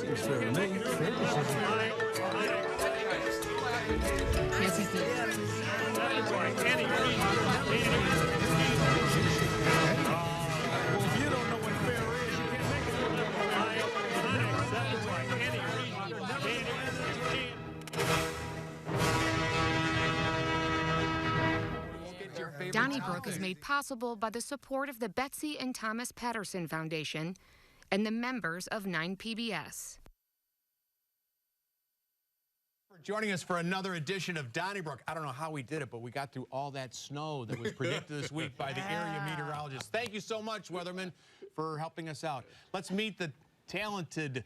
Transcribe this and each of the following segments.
Seems fair to me. Yes, he did. Well, if you don't know what fair is, you can't make it look like Donnybrook is made possible by the support of the Betsy and Thomas Patterson Foundation and the members of 9PBS. Joining us for another edition of Donnybrook. I don't know how we did it, but we got through all that snow that was predicted this week by the area meteorologist. Thank you so much, Weatherman, for helping us out. Let's meet the talented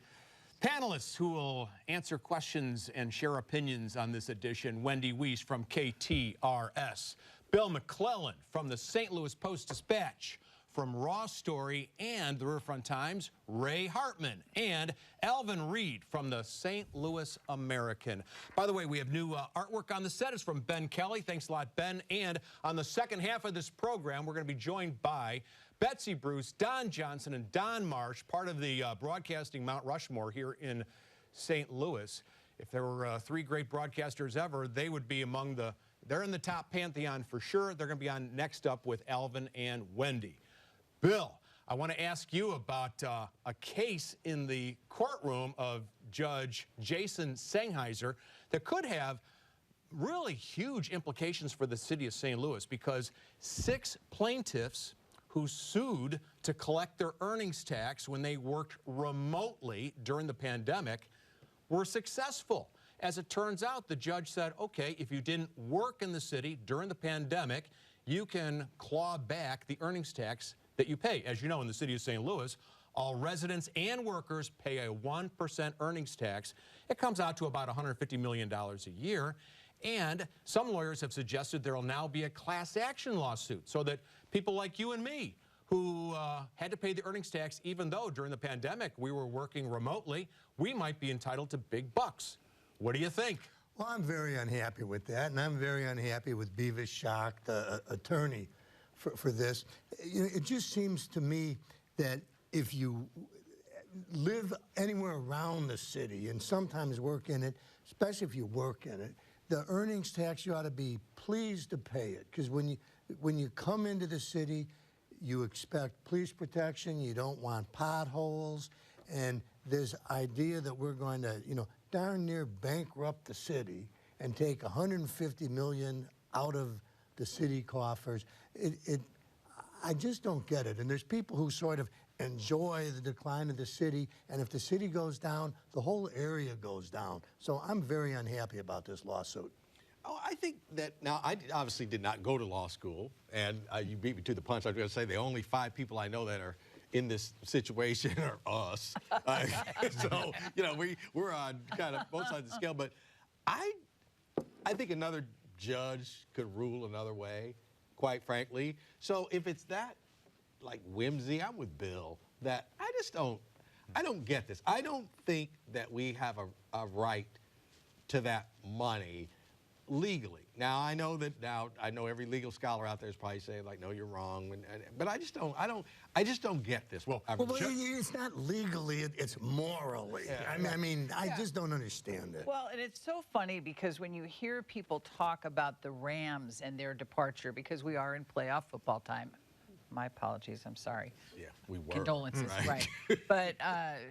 panelists who will answer questions and share opinions on this edition. Wendy Wiese from KTRS. Bill McClellan from the St. Louis Post-Dispatch. From Raw Story and the Riverfront Times, Ray Hartmann, and Alvin Reid from the St. Louis American. By the way, we have new artwork on the set. It's from Ben Kelly. Thanks a lot, Ben. And on the second half of this program, we're going to be joined by Betsy Bruce, Don Johnson, and Don Marsh, part of the broadcasting Mount Rushmore here in St. Louis. If there were three great broadcasters ever, they would be among the, they're in the top pantheon for sure. They're going to be on next up with Alvin and Wendy. Bill, I want to ask you about a case in the courtroom of Judge Jason Sennheiser that could have really huge implications for the city of St. Louis, because 6 plaintiffs who sued to collect their earnings tax when they worked remotely during the pandemic were successful. As it turns out, the judge said, okay, if you didn't work in the city during the pandemic, you can claw back the earnings tax that you pay. As you know, in the city of St. Louis, all residents and workers pay a 1% earnings tax. It comes out to about $150 million a year. And some lawyers have suggested there will now be a class action lawsuit so that people like you and me who had to pay the earnings tax even though during the pandemic we were working remotely, we might be entitled to big bucks. What do you think? Well, I'm very unhappy with that, and I'm very unhappy with Beavis Schock, the attorney for this. You know, it just seems to me that if you live anywhere around the city and sometimes work in it, especially if you work in it, the earnings tax, you ought to be pleased to pay it. Because when you come into the city, you expect police protection, you don't want potholes, and this idea that we're going to, you know, darn near bankrupt the city and take $150 million out of the city coffers, I just don't get it. And there's people who sort of enjoy the decline of the city, and if the city goes down, the whole area goes down. So I'm very unhappy about this lawsuit. Oh, I think that, now, I obviously did not go to law school, and you beat me to the punch. I was going to say the only 5 people I know that are in this situation are us. So, you know, we're on kind of both sides of the scale, but I think another judge could rule another way, quite frankly. So if it's that, like, whimsy, I'm with Bill, that I don't get this. I don't think that we have a right to that money legally. Now, I know every legal scholar out there is probably saying, like, no, you're wrong, but I just don't get this. Well, it's not legally, it's morally. Yeah, I mean, I just don't understand it. Well, and it's so funny because when you hear people talk about the Rams and their departure, because we are in playoff football time. My apologies, I'm sorry. Yeah, we were. Condolences, right. But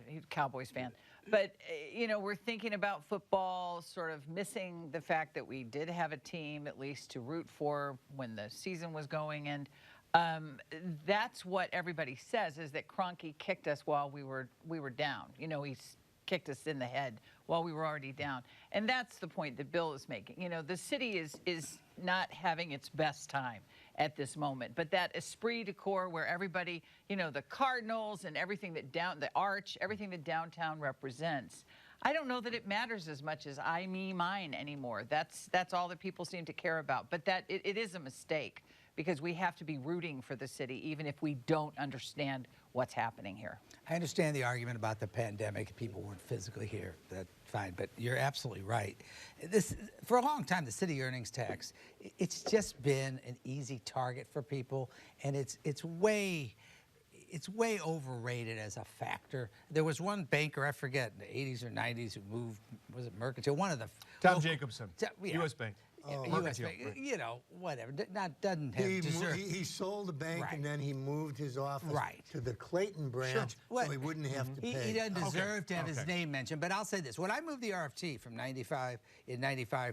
he's a Cowboys fan. But, you know, we're thinking about football, sort of missing the fact that we did have a team at least to root for when the season was going. And that's what everybody says, is that Kroenke kicked us while we were down. You know, he kicked us in the head while we were already down. And that's the point that Bill is making. You know, the city is not having its best time at this moment, but that esprit de corps where everybody, you know, the Cardinals and everything that the Arch, everything that downtown represents, I don't know that it matters as much as I, me, mine anymore. That's all that people seem to care about. But that it is a mistake, because we have to be rooting for the city even if we don't understand what's happening here. I understand the argument about the pandemic. People weren't physically here. That's fine, but you're absolutely right. For a long time, the city earnings tax, it's just been an easy target for people, and it's way, it's way overrated as a factor. There was one banker, I forget, in the 80s or 90s who moved, was it Mercantile? One of the Tom Jacobson, yeah. U.S. Bank. U.S. Bank, right. you know, whatever. Doesn't have He sold the bank Right. and then he moved his office Right. to the Clayton branch so he wouldn't have to pay. He doesn't deserve to have his Okay. name mentioned, but I'll say this. When I moved the RFT from 95,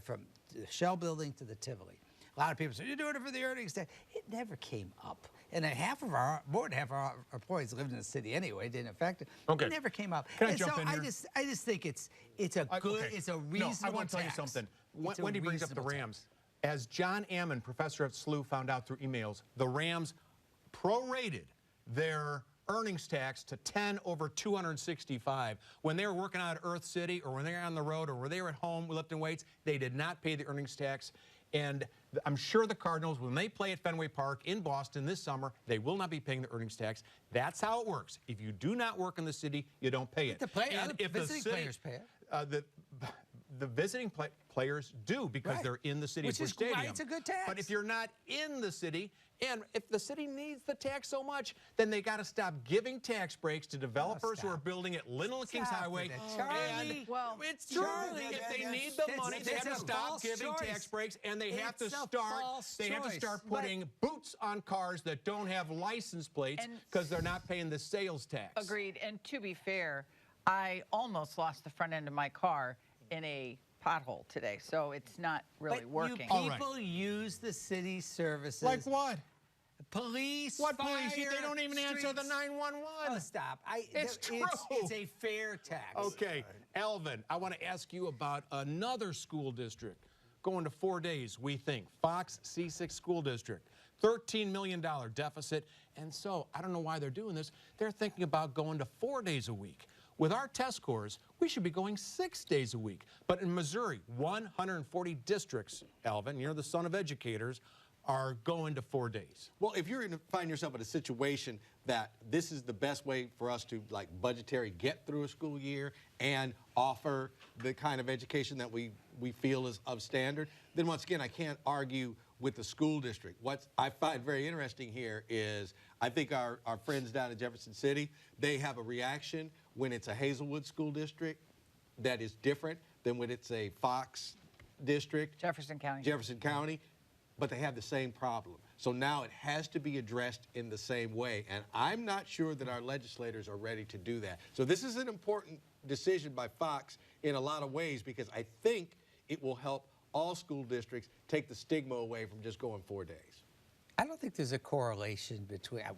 from the Shell building to the Tivoli, a lot of people say, you're doing it for the earnings tax. It never came up. And more than half of our employees lived in the city anyway. It didn't affect it. Okay. It never came up. Can I and jump so in here? I just think it's a good, it's a reasonable No, I want to tell you tax. something. It's a Wendy brings up the reasonable tax. Rams. As John Ammon, professor at SLU, found out through emails, the Rams prorated their earnings tax to 10 over 265. When they were working out at Earth City or when they were on the road or when they were at home lifting weights, they did not pay the earnings tax. And I'm sure the Cardinals, when they play at Fenway Park in Boston this summer, they will not be paying the earnings tax. That's how it works. If you do not work in the city, you don't pay it. The visiting players pay it. The visiting players do because they're in the city Which of is Busch Stadium. why it's a good tax. But if you're not in the city, and if the city needs the tax so much, then they got to stop giving tax breaks to developers who are building at Little and Kings Stop Highway. with it, Charlie. And Well, it's true. Charlie, If they need that's- the money, they that's have to a stop false giving choice. tax breaks, and they have to It's a start. false They have to choice. start But- putting boots on cars that don't have license plates And- because they're not paying the sales tax. Agreed. And to be fair, I almost lost the front end of my car in a pothole today, so it's not really But working. you people use the city services. Like what? Police, What fire, police? They don't even answer the streets. 911. Oh, stop. It's true. It's a fair tax. Okay, Alvin, I want to ask you about another school district going to 4 days, we think. Fox C6 School District, $13 million deficit. And so, I don't know why they're doing this. They're thinking about going to 4 days a week. With our test scores, we should be going 6 days a week. But in Missouri, 140 districts, Alvin, you're the son of educators, are going to 4 days. Well, if you're going to find yourself in a situation that this is the best way for us to, like, budgetary get through a school year and offer the kind of education that we feel is of standard, then once again, I can't argue with the school district. What I find very interesting here is I think our friends down in Jefferson City, they have a reaction when it's a Hazelwood school district that is different than when it's a Fox district. Jefferson County. Jefferson County, but they have the same problem. So now it has to be addressed in the same way, and I'm not sure that our legislators are ready to do that. So this is an important decision by Fox in a lot of ways because I think it will help all school districts take the stigma away from just going 4 days. I don't think there's a correlation between, at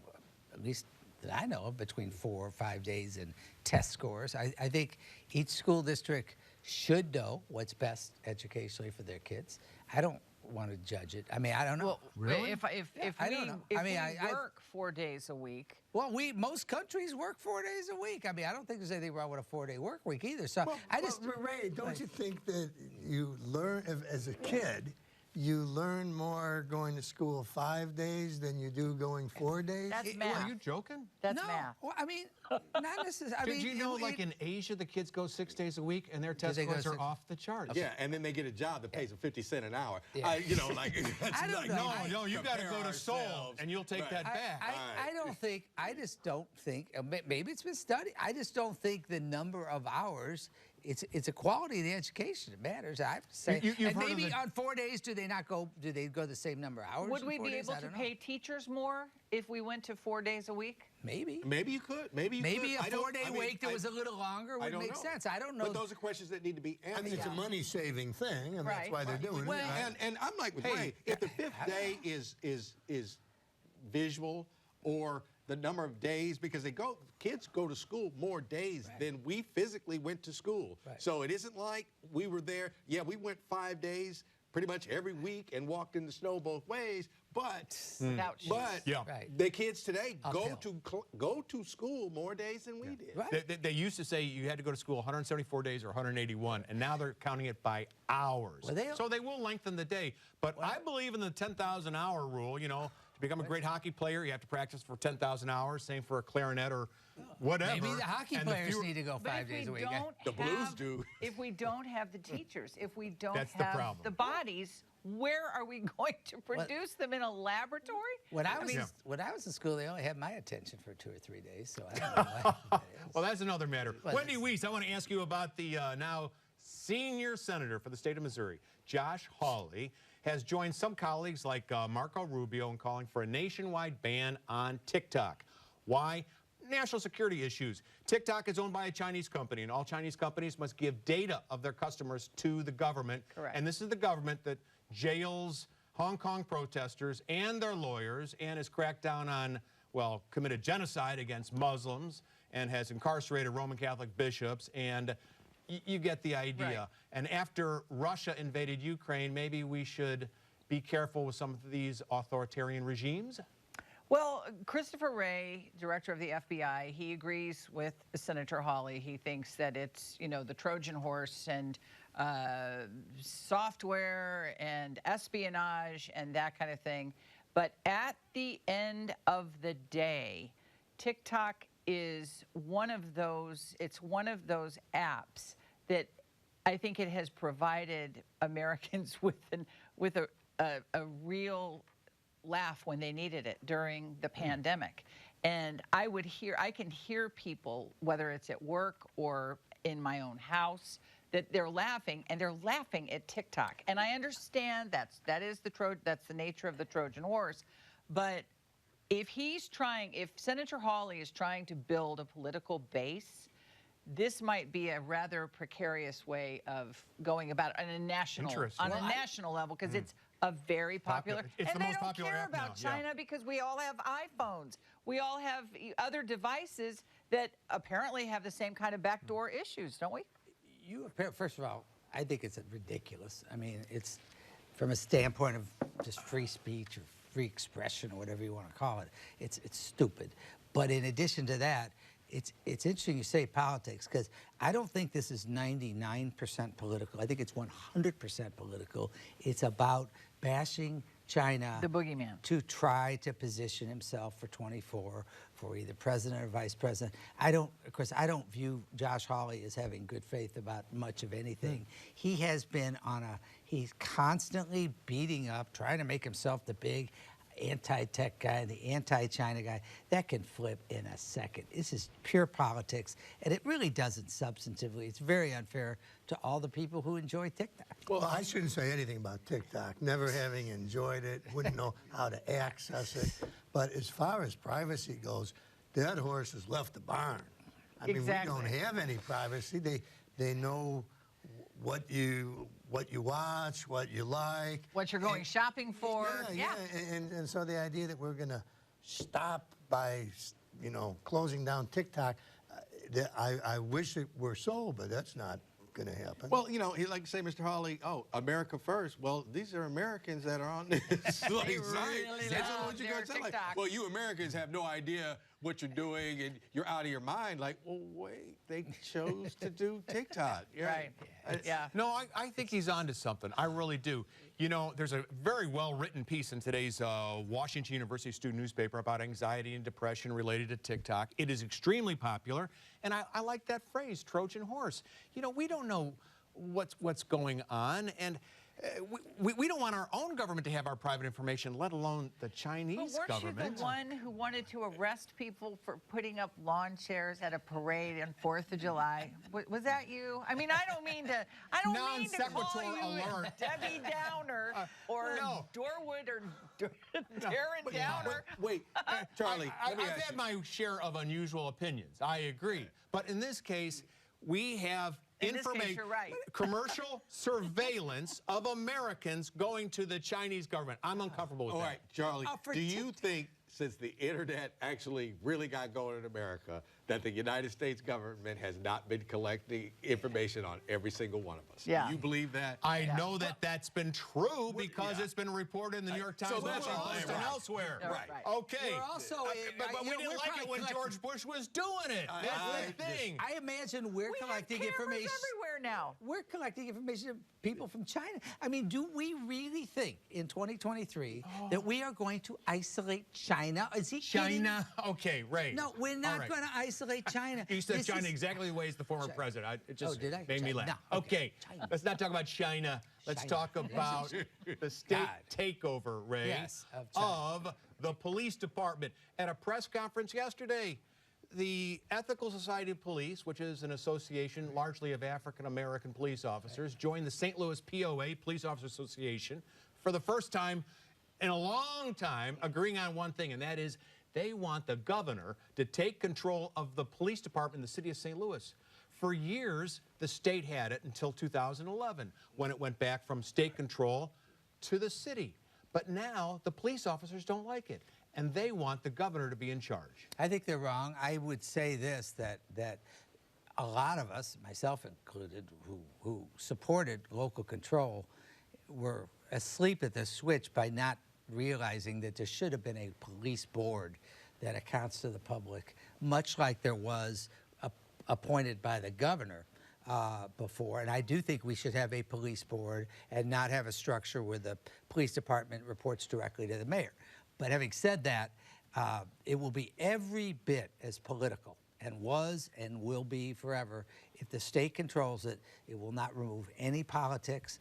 least that I know of, between 4 or 5 days and test scores. I think each school district should know what's best educationally for their kids. I don't want to judge it. I mean, I don't know. Well, if I don't know. if I mean, we work 4 days a week, Well, most countries work 4 days a week. I mean, I don't think there's anything wrong with a 4-day work week either. So I just, Ray, don't you think that you learn, as a kid, you learn more going to school 5 days than you do going 4 days? that's math. Are you joking? That's no. math. Well, I mean, not necessarily. I Did mean, you know, like in Asia, the kids go 6 days a week and their test they go scores are 6? off the charts? Yeah, and then they get a job that pays them 50 cents an hour. Yeah. You know, like, that's I don't like, know. No, you got to compare go to Seoul ourselves. and you'll take Right. that back. I don't think, I just don't think, maybe it's been studied, I just don't think the number of hours, it's a quality of the education that matters, I have to say. You've And heard of maybe the- on 4 days, do they go the same number of hours? Would in we 4 be days? able I to don't know. pay teachers more if we went to 4 days a week? Maybe. Maybe you could. Maybe you Maybe could. a 4-day week that was a little longer would make sense. I don't know. But those are questions that need to be I answered. mean, it's a money-saving thing, and that's Right. why they're doing Well, it. And I'm like with Ray, if the fifth day is visual or the number of days, because kids go to school more days than we physically went to school. Right. So it isn't like we were there. Yeah, we went 5 days pretty much every week and walked in the snow both ways, but Without shoes. Yeah. Right. the kids today Uphill. go to school more days than we did. Right. They used to say you had to go to school 174 days or 181, and now they're counting it by hours. Well, So they will lengthen the day. But I believe in the 10,000 hour rule. You know, To become a great hockey player, you have to practice for 10,000 hours. Same for a clarinet or whatever. Maybe the hockey And players fewer- need to go But 5 days a week. The Blues do. If we don't have the teachers, if we don't That's the have problem. the bodies, where are we going to produce them in a laboratory? When I was when I was in school, they only had my attention for 2 or 3 days, so I don't know why that is. Well, that's another matter. Well, Wendy Wiese, I want to ask you about the now senior senator for the state of Missouri, Josh Hawley, has joined some colleagues like Marco Rubio in calling for a nationwide ban on TikTok. Why? National security issues. TikTok is owned by a Chinese company, and all Chinese companies must give data of their customers to the government. Correct. And this is the government that jails Hong Kong protesters and their lawyers and has cracked down on, well, committed genocide against Muslims and has incarcerated Roman Catholic bishops, and you get the idea. Right. And after Russia invaded Ukraine, maybe we should be careful with some of these authoritarian regimes? Well, Christopher Wray, director of the FBI, he agrees with Senator Hawley. He thinks that it's, you know, the Trojan horse and software and espionage and that kind of thing. But at the end of the day, TikTok is one of those, it's one of those apps that I think it has provided Americans with a real laugh when they needed it during the pandemic. And I can hear people, whether it's at work or in my own house, that they're laughing, and they're laughing at TikTok. And I understand that's the nature of the Trojan horse. But if Senator Hawley is trying to build a political base, this might be a rather precarious way of going about it on a national level, because it's a very popular. It's and the they most don't popular care app about now, yeah. China because we all have iPhones. We all have other devices that apparently have the same kind of backdoor issues, don't we? First of all, I think it's ridiculous. I mean, it's from a standpoint of just free speech or free expression or whatever you want to call it. It's stupid. But in addition to that, it's interesting you say politics, because I don't think this is 99% political. I think it's 100% political. It's about bashing China, The boogeyman. to try to position himself for 24 for either president or vice president. Of course, I don't view Josh Hawley as having good faith about much of anything. He has been he's constantly beating up, trying to make himself the big anti-tech guy, the anti-China guy. That can flip in a second. This is pure politics, and it really doesn't substantively. It's very unfair to all the people who enjoy TikTok. Well, I shouldn't say anything about TikTok, never having enjoyed it, wouldn't know how to access it. But as far as privacy goes, that horse has left the barn. I mean, we don't have any privacy. They know what you watch, what you like, What you're going shopping for. Yeah. And so the idea that we're going to stop by, closing down TikTok, I wish it were so, but that's not going to happen. Well, he like to say, Mr. Hawley, oh, America first. Well, these are Americans that are on this. Like, They sorry, really that's love what you're their going to say. Like, TikTok. well, you Americans have no idea what you're doing, and you're out of your mind. Like, well, wait, they chose to do TikTok. Right. Yeah. No, I think he's onto something. I really do. There's a very well-written piece in today's Washington University student newspaper about anxiety and depression related to TikTok. It is extremely popular, and I like that phrase, Trojan horse. We don't know what's going on, and we don't want our own government to have our private information, let alone the Chinese But weren't government. you the one who wanted to arrest people for putting up lawn chairs at a parade on 4th of July? Was that you? I mean, I don't mean to call Non-sequitur you alert. Debbie Downer or No. Dorwood or Darren Downer. Wait, Charlie, let me I've ask had you. my share of unusual opinions. I agree. But in this case, we have In this case, information, you're right. commercial surveillance of Americans going to the Chinese government. I'm uncomfortable with All that. right, Charlie, Oh, for do you think, since the internet actually really got going in America, that the United States government has not been collecting information on every single one of us. Yeah. Do you believe that? I know that that's been true because it's been reported in the New York Times, that's Washington all Post, right. and elsewhere. Right. Okay. We're also, but we you know, didn't we're like it probably when collecting- George Bush was doing it. That's the thing. I imagine we're We have collecting cameras information. everywhere now. We're collecting information of people from China. I mean, do we really think in 2023 that we are going to isolate China? Is he kidding? China. Okay, right. No, we're All not right. going to isolate China. You said This China is- exactly the way as the former president. It just did I? made me China. laugh. No, Okay, okay. China. let's not talk about China. Let's China. talk about the state God. takeover, Ray, Yes, of China. of the police department. At a press conference yesterday, the Ethical Society of Police, which is an association largely of African-American police officers, joined the St. Louis POA, Police Officers Association, for the first time in a long time, agreeing on one thing, and that is they want the governor to take control of the police department in the city of St. Louis. For years, the state had it until 2011, when it went back from state control to the city. But now the police officers don't like it, and they want the governor to be in charge. I think they're wrong. I would say this, that a lot of us, myself included, who supported local control were asleep at the switch by not realizing that there should have been a police board that accounts to the public, much like there was appointed by the governor before. And I do think we should have a police board and not have a structure where the police department reports directly to the mayor. But having said that, it will be every bit as political, and was and will be forever. If the state controls it, it will not remove any politics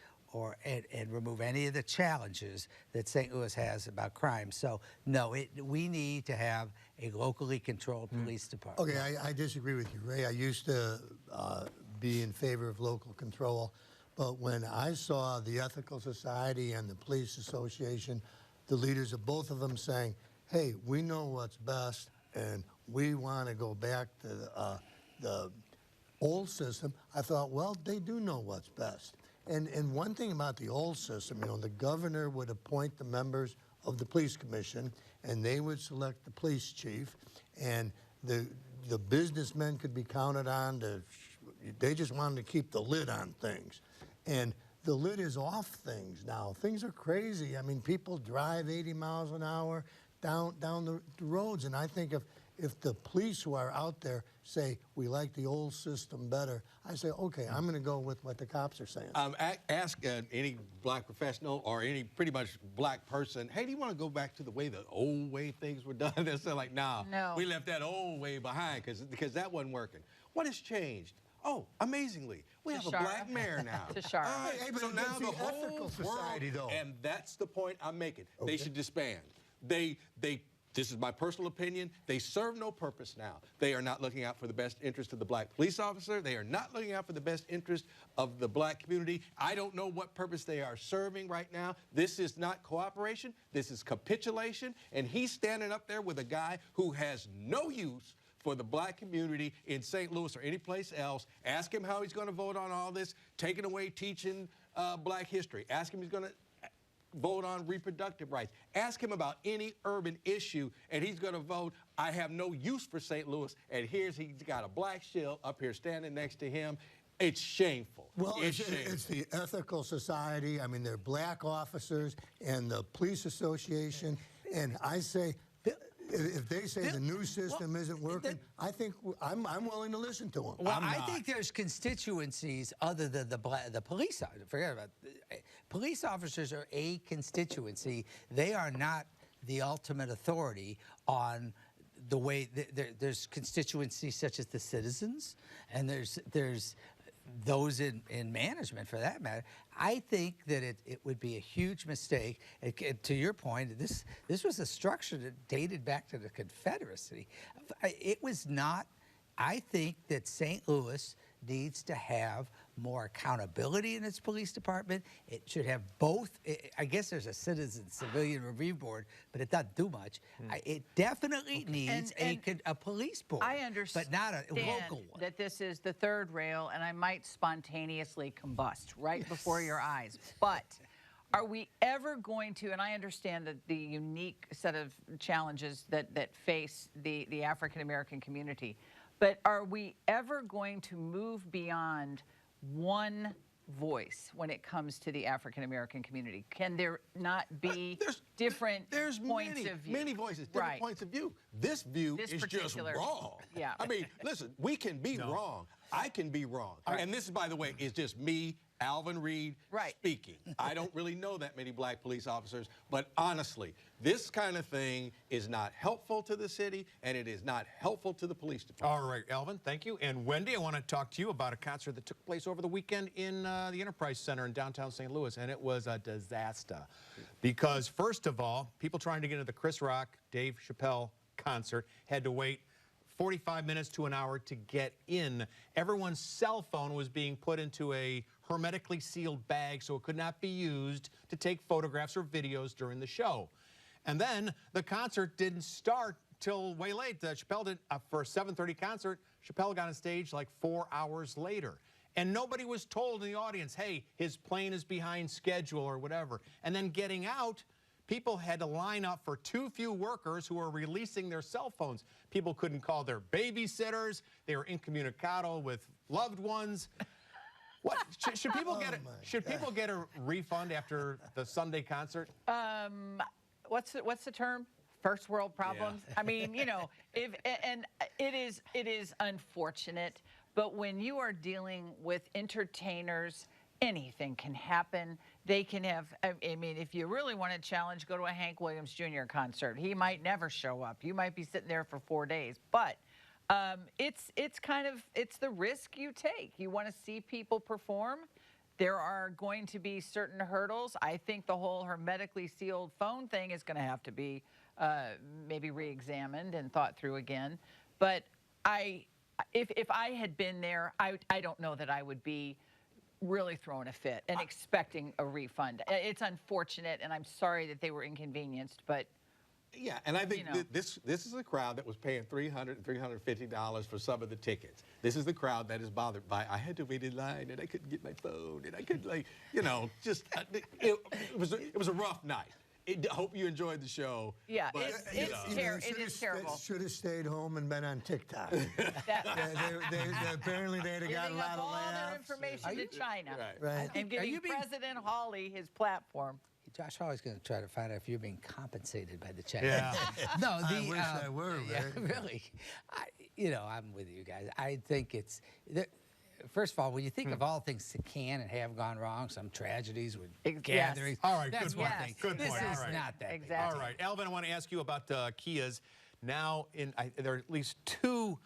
and remove any of the challenges that St. Louis has about crime. So, no, we need to have a locally controlled police department. Okay, I disagree with you, Ray. I used to be in favor of local control, but when I saw the Ethical Society and the Police Association, the leaders of both of them saying, hey, we know what's best, and we want to go back to the old system, I thought, well, they do know what's best. And one thing about the old system, you know, the governor would appoint the members of the police commission, and they would select the police chief, and the businessmen could be counted on to, they just wanted to keep the lid on things. And the lid is off things now. Things are crazy. I mean, people drive 80 miles an hour down the roads, and I think if the police who are out there say, we like the old system better, I say, okay, I'm going to go with what the cops are saying. Ask any black professional or any pretty much black person, hey, do you want to go back to the old way things were done? They're saying like, nah, No. we left that old way behind because that wasn't working. What has changed? Oh, amazingly, we have a black mayor now. Tashara. All right, Hey, but so it's now the the whole ethical society, world, though. and that's the point I'm making. Okay. They should disband. This is my personal opinion. They serve no purpose now. They are not looking out for the best interest of the black police officer. They are not looking out for the best interest of the black community. I don't know what purpose they are serving right now. This is not cooperation. This is capitulation. And he's standing up there with a guy who has no use for the black community in St. Louis or any place else. Ask him how he's going to vote on all this, taking away teaching black history. Ask him if he's going to vote on reproductive rights. Ask him about any urban issue, and he's going to vote, I have no use for St. Louis, and he's got a black shield up here standing next to him. It's shameful. Well, it's it's the Ethical Society. I mean, they're black officers and the Police Association. And I say, if they say the new system isn't working, I think I'm willing to listen to them. Well, I think there's constituencies other than the police. Forget about police officers are a constituency. They are not the ultimate authority on the way. There's constituencies such as the citizens, and there's those in management, for that matter. I think that it would be a huge mistake. To your point, this was a structure that dated back to the Confederacy. It was not. I think that St. Louis needs to have more accountability in its police department. It should have both. I guess there's a civilian review board, but it doesn't do much. It definitely needs a police board. I understand, but not a local one. That this is the third rail, and I might spontaneously combust right before your eyes. But are we ever going to, and I understand that the unique set of challenges that face the African-American community, But are we ever going to move beyond one voice when it comes to the African American community? Can there not be different points of view? Many voices, different points of view. This view is just wrong. Yeah. I mean, listen, we can be wrong. I can be wrong. And this, by the way, is just me, Alvin Reid, speaking. I don't really know that many black police officers, but honestly, this kind of thing is not helpful to the city, and it is not helpful to the police department. All right, Alvin, thank you. And Wendy, I want to talk to you about a concert that took place over the weekend in the Enterprise Center in downtown St. Louis, and it was a disaster. Because, first of all, people trying to get into the Chris Rock, Dave Chapelle concert had to wait 45 minutes to an hour to get in. Everyone's cell phone was being put into a hermetically sealed bag so it could not be used to take photographs or videos during the show. And then the concert didn't start till way late. Chapelle did, for a 7:30 concert, Chapelle got on stage like 4 hours later. And nobody was told in the audience, hey, his plane is behind schedule or whatever. And then getting out, people had to line up for too few workers who were releasing their cell phones. People couldn't call their babysitters. They were incommunicado with loved ones. What should people get? People get a refund after the Sunday concert? What's the term? First world problems. Yeah. I mean, you know, and it is unfortunate, but when you are dealing with entertainers, anything can happen. They can have, I mean, if you really want to challenge, go to a Hank Williams Jr. concert. He might never show up. You might be sitting there for 4 days. But it's the risk you take. You want to see people perform. There are going to be certain hurdles. I think the whole hermetically sealed phone thing is going to have to be maybe re-examined and thought through again. But if I had been there, I don't know that I would be really throwing a fit and expecting a refund. It's unfortunate, and I'm sorry that they were inconvenienced, but yeah, and I think this is a crowd that was paying $300 and $350 for some of the tickets. This is the crowd that is bothered by, I had to wait in line and I couldn't get my phone and I couldn't, like, you know, just it was a rough night. I hope you enjoyed the show. Yeah, it is terrible. Should have stayed home and been on TikTok. Apparently they'd have got a lot of all laughs. their information to China. Right. And giving President Hawley his platform. Josh always going to try to find out if you're being compensated by the Chinese. Yeah. No, I wish I were, yeah, really. I'm with you guys. I think it's... First of all, when you think of all things that can and have gone wrong, some tragedies with gatherings. All right, that's good one point. thing. Good this point. is All right. not that Exactly. big. All right, Alvin, I want to ask you about Kias. Now, there are at least two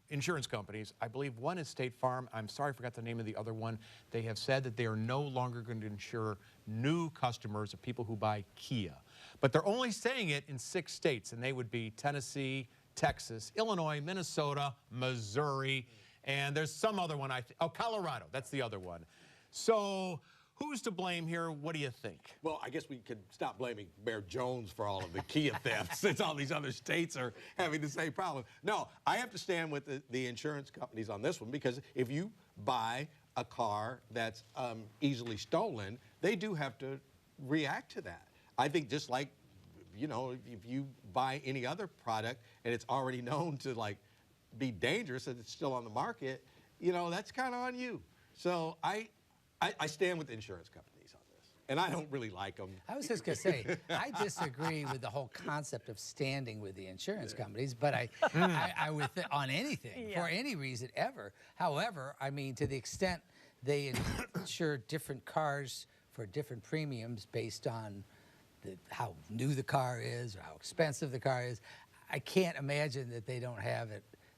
insurance companies. I believe one is State Farm. I'm sorry, I forgot the name of the other one. They have said that they are no longer going to insure new customers of people who buy Kia. But they're only saying it in 6 states, and they would be Tennessee, Texas, Illinois, Minnesota, Missouri, and there's some other one, Colorado. That's the other one. So who's to blame here? What do you think? Well, I guess we could stop blaming Bear Jones for all of the Kia thefts since all these other states are having the same problem. No, I have to stand with the insurance companies on this one, because if you buy a car that's easily stolen, they do have to react to that. I think just like, you know, if you buy any other product and it's already known to, like, be dangerous and it's still on the market, you know, that's kind of on you. So I stand with the insurance companies on this, and I don't really like them. I was just going to say, I disagree with the whole concept of standing with the insurance companies, but I would on anything, for any reason ever. However, I mean, to the extent they insure different cars for different premiums based on how new the car is or how expensive the car is, I can't imagine that they don't have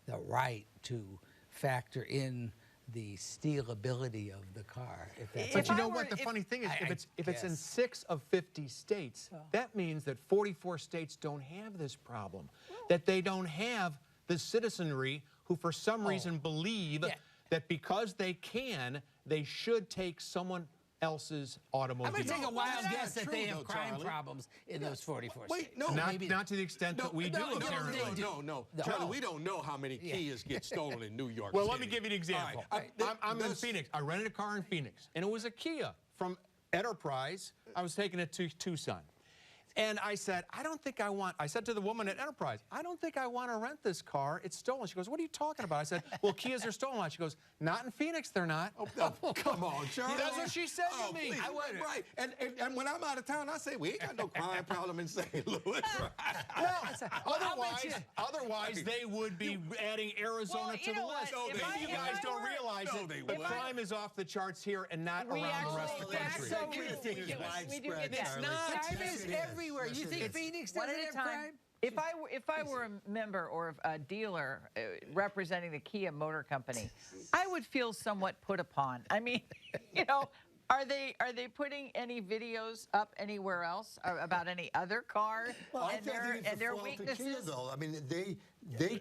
the right to factor in the stealability of the car. But you know what? The funny thing is, if it's in 6 of 50 states, that means that 44 states don't have this problem. That they don't have the citizenry who, for some reason, believe that because they can, they should take someone else's automobile. I'm going to take a wild guess that true, they have though, crime Charlie. problems in those 44 Wait, states. no. Not to the extent that we do, apparently. No. Charlie, we don't know how many Kias get stolen in New York Well, City. let me give you an example. Right. I'm in Phoenix. I rented a car in Phoenix, and it was a Kia from Enterprise. I was taking it to Tucson. And I said, I said to the woman at Enterprise, I don't think I want to rent this car. It's stolen. She goes, what are you talking about? I said, well, Kias are stolen. She goes, not in Phoenix, they're not. Oh, come on, Charlie. That's what she said to me. Please, right. And when I'm out of town, I say, we ain't got no crime problem in St. Louis. Otherwise, they would be adding Arizona to the list. Maybe you guys don't realize it, but crime is off the charts here and not around the rest of the country. We do get that. It's not. Crime is everywhere. You think Phoenix doesn't have crime? If I were a member or a dealer representing the Kia Motor Company, I would feel somewhat put upon. I mean, you know, are they putting any videos up anywhere else about any other car and their weaknesses? Kia, though. I mean, they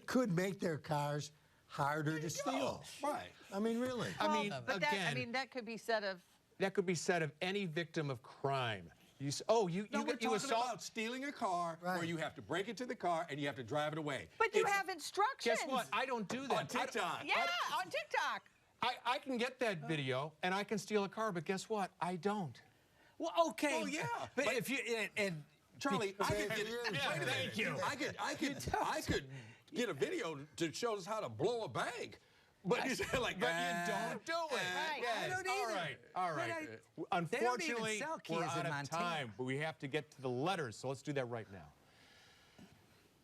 could make their cars harder to steal. Right. I mean, really. Well, I mean, but again, that could be said of. That could be said of any victim of crime. You We're talking about stealing a car where you have to break into the car and you have to drive it away. But you have instructions. Guess what? I don't do that. On TikTok. Yeah, on TikTok. I can get that video and I can steal a car, but guess what? I don't. Well, okay. Well, yeah. But if you and Charlie, I could get thank you. I could get a video to show us how to blow a bank. But you say like, but you don't do it. Right. I don't either. All right. Unfortunately, sell we're Kias out in of Montana. time, but we have to get to the letters, so let's do that right now.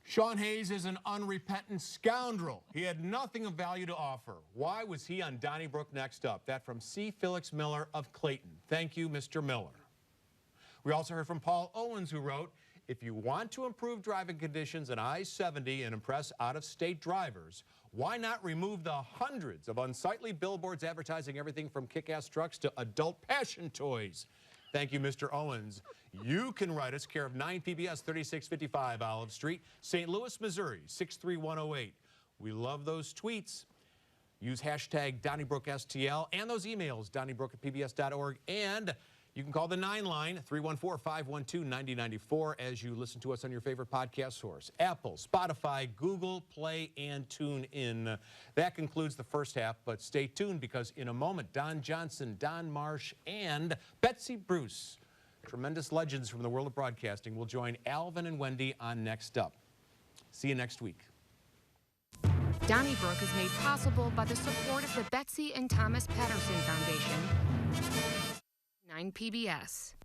Sean Hayes is an unrepentant scoundrel. He had nothing of value to offer. Why was he on Donnybrook next up? That from C. Felix Miller of Clayton. Thank you, Mr. Miller. We also heard from Paul Owens, who wrote, if you want to improve driving conditions on I-70 and impress out-of-state drivers, why not remove the hundreds of unsightly billboards advertising everything from kick-ass trucks to adult passion toys? Thank you, Mr. Owens. You can write us, care of 9 PBS 3655 Olive Street, St. Louis, Missouri, 63108. We love those tweets. Use hashtag DonnybrookSTL and those emails, donnybrook@pbs.org. And you can call the 9 line, 314-512-9094, as you listen to us on your favorite podcast source, Apple, Spotify, Google Play, and TuneIn. That concludes the first half, but stay tuned because in a moment, Don Johnson, Don Marsh, and Betsy Bruce, tremendous legends from the world of broadcasting, will join Alvin and Wendy on Next Up. See you next week. Donnybrook is made possible by the support of the Betsy and Thomas Patterson Foundation. 9 PBS.